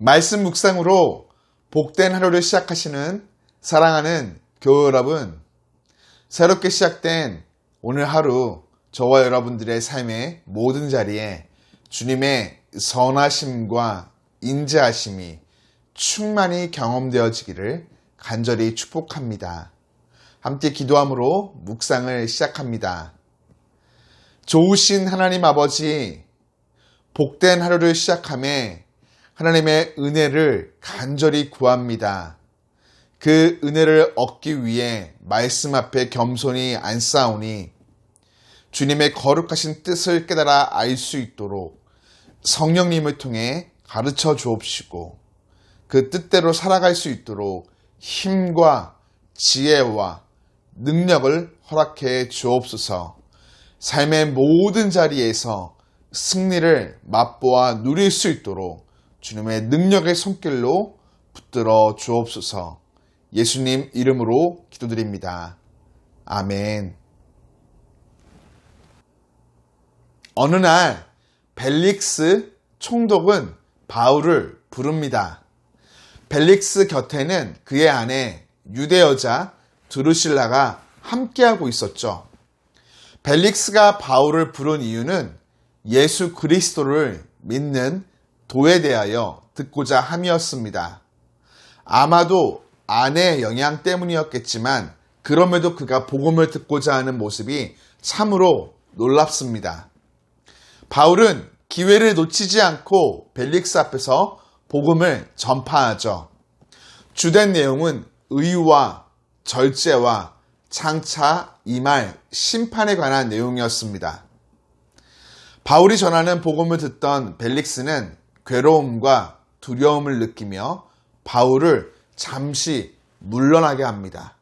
말씀 묵상으로 복된 하루를 시작하시는 사랑하는 교회 여러분, 새롭게 시작된 오늘 하루 저와 여러분들의 삶의 모든 자리에 주님의 선하심과 인자하심이 충만히 경험되어지기를 간절히 축복합니다. 함께 기도함으로 묵상을 시작합니다. 좋으신 하나님 아버지, 복된 하루를 시작함에 하나님의 은혜를 간절히 구합니다. 그 은혜를 얻기 위해 말씀 앞에 겸손히 앉사오니 주님의 거룩하신 뜻을 깨달아 알 수 있도록 성령님을 통해 가르쳐 주옵시고 그 뜻대로 살아갈 수 있도록 힘과 지혜와 능력을 허락해 주옵소서. 삶의 모든 자리에서 승리를 맛보아 누릴 수 있도록 주님의 능력의 손길로 붙들어 주옵소서. 예수님 이름으로 기도드립니다. 아멘. 어느 날 벨릭스 총독은 바울을 부릅니다. 벨릭스 곁에는 그의 아내 유대 여자 드루실라가 함께하고 있었죠. 벨릭스가 바울을 부른 이유는 예수 그리스도를 믿는 도에 대하여 듣고자 함이었습니다. 아마도 아내의 영향 때문이었겠지만 그럼에도 그가 복음을 듣고자 하는 모습이 참으로 놀랍습니다. 바울은 기회를 놓치지 않고 벨릭스 앞에서 복음을 전파하죠. 주된 내용은 의와 절제와 장차 임할 심판에 관한 내용이었습니다. 바울이 전하는 복음을 듣던 벨릭스는 괴로움과 두려움을 느끼며 바울을 잠시 물러나게 합니다.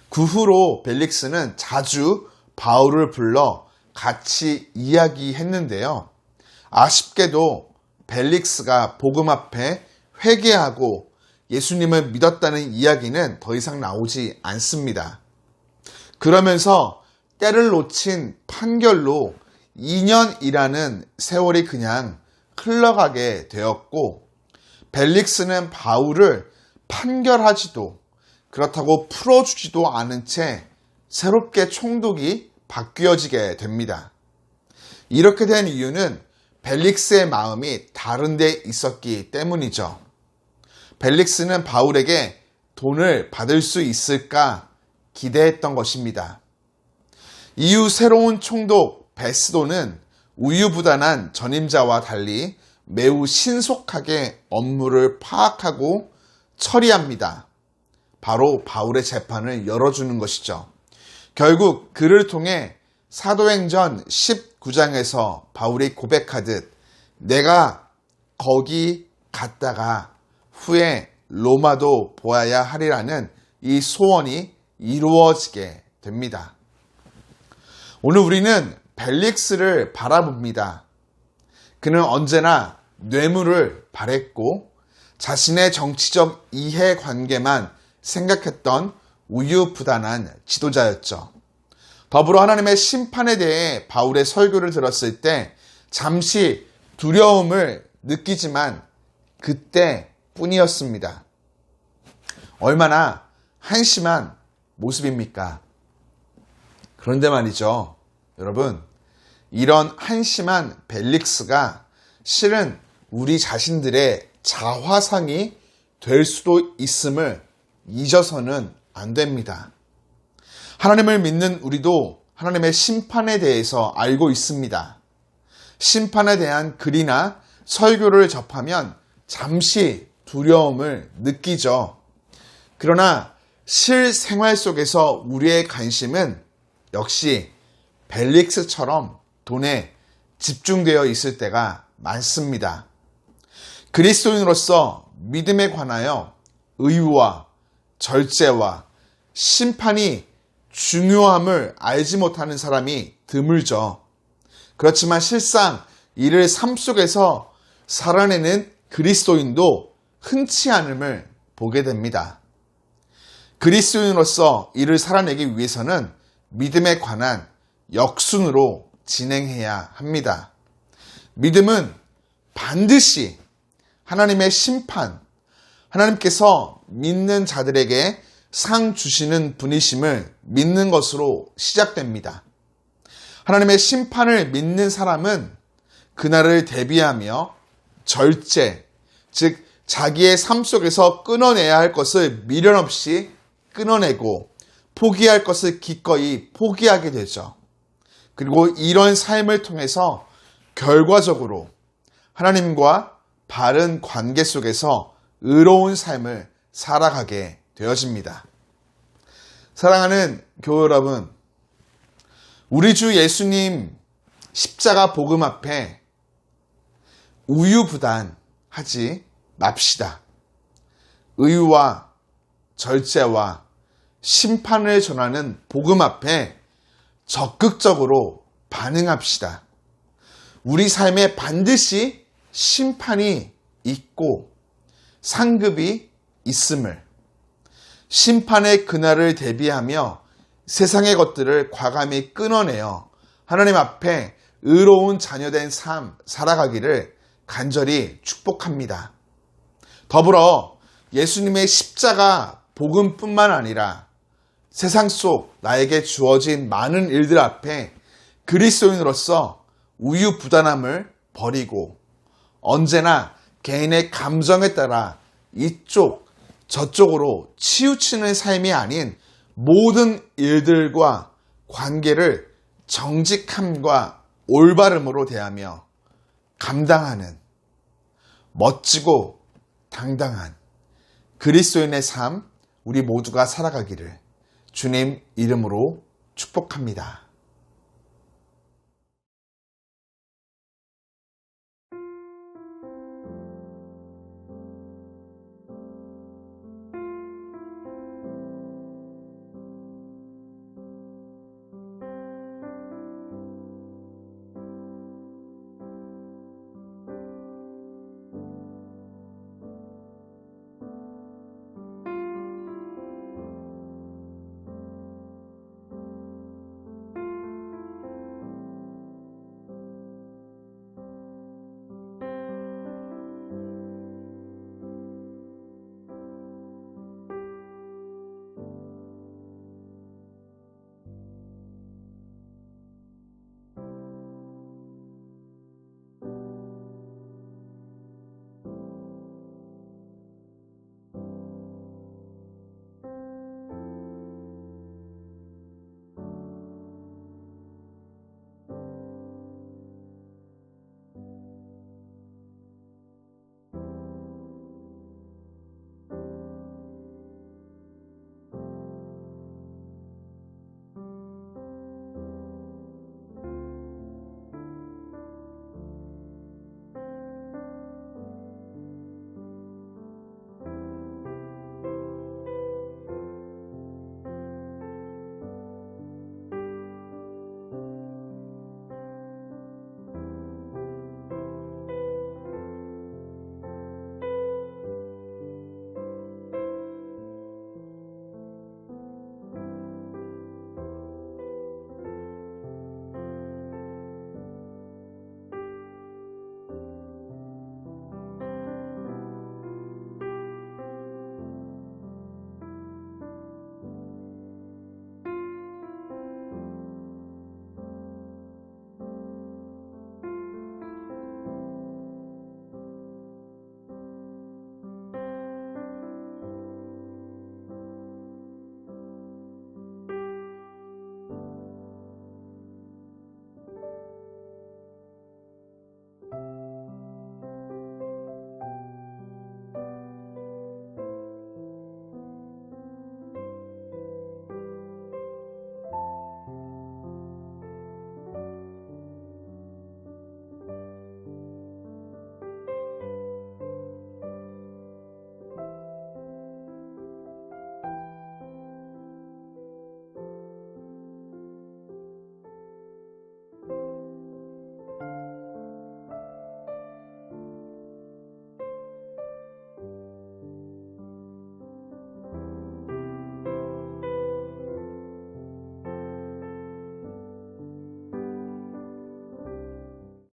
그 후로 벨릭스는 자주 바울을 불러 같이 이야기했는데요. 아쉽게도 벨릭스가 복음 앞에 회개하고 예수님을 믿었다는 이야기는 더 이상 나오지 않습니다. 그러면서 때를 놓친 판결로 2년이라는 세월이 그냥 흘러가게 되었고 벨릭스는 바울을 판결하지도 그렇다고 풀어주지도 않은 채 새롭게 총독이 바뀌어지게 됩니다. 이렇게 된 이유는 벨릭스의 마음이 다른 데 있었기 때문이죠. 벨릭스는 바울에게 돈을 받을 수 있을까 기대했던 것입니다. 이후 새로운 총독 베스도는 우유부단한 전임자와 달리 매우 신속하게 업무를 파악하고 처리합니다. 바로 바울의 재판을 열어주는 것이죠. 결국 그를 통해 사도행전 19장에서 바울이 고백하듯 내가 거기 갔다가 후에 로마도 보아야 하리라는 이 소원이 이루어지게 됩니다. 오늘 우리는 벨릭스를 바라봅니다. 그는 언제나 뇌물을 바랬고 자신의 정치적 이해관계만 생각했던 우유부단한 지도자였죠. 더불어 하나님의 심판에 대해 바울의 설교를 들었을 때 잠시 두려움을 느끼지만 그때뿐이었습니다. 얼마나 한심한 모습입니까? 그런데 말이죠. 여러분, 이런 한심한 벨릭스가 실은 우리 자신들의 자화상이 될 수도 있음을 잊어서는 안 됩니다. 하나님을 믿는 우리도 하나님의 심판에 대해서 알고 있습니다. 심판에 대한 글이나 설교를 접하면 잠시 두려움을 느끼죠. 그러나 실생활 속에서 우리의 관심은 역시 벨릭스처럼 돈에 집중되어 있을 때가 많습니다. 그리스도인으로서 믿음에 관하여 의와 절제와 심판이 중요함을 알지 못하는 사람이 드물죠. 그렇지만 실상 이를 삶 속에서 살아내는 그리스도인도 흔치 않음을 보게 됩니다. 그리스도인으로서 이를 살아내기 위해서는 믿음에 관한 역순으로 진행해야 합니다. 믿음은 반드시 하나님의 심판, 하나님께서 믿는 자들에게 상 주시는 분이심을 믿는 것으로 시작됩니다. 하나님의 심판을 믿는 사람은 그날을 대비하며 절제, 즉 자기의 삶 속에서 끊어내야 할 것을 미련 없이 끊어내고 포기할 것을 기꺼이 포기하게 되죠. 그리고 이런 삶을 통해서 결과적으로 하나님과 바른 관계 속에서 의로운 삶을 살아가게 되어집니다. 사랑하는 교회 여러분, 우리 주 예수님 십자가 복음 앞에 우유부단하지 맙시다. 의와 절제와 심판을 전하는 복음 앞에 적극적으로 반응합시다. 우리 삶에 반드시 심판이 있고 상급이 있음을, 심판의 그날을 대비하며 세상의 것들을 과감히 끊어내어 하나님 앞에 의로운 자녀된 삶 살아가기를 간절히 축복합니다. 더불어 예수님의 십자가 복음뿐만 아니라 세상 속 나에게 주어진 많은 일들 앞에 그리스도인으로서 우유부단함을 버리고 언제나 개인의 감정에 따라 이쪽 저쪽으로 치우치는 삶이 아닌 모든 일들과 관계를 정직함과 올바름으로 대하며 감당하는 멋지고 당당한 그리스도인의 삶 우리 모두가 살아가기를 주님 이름으로 축복합니다.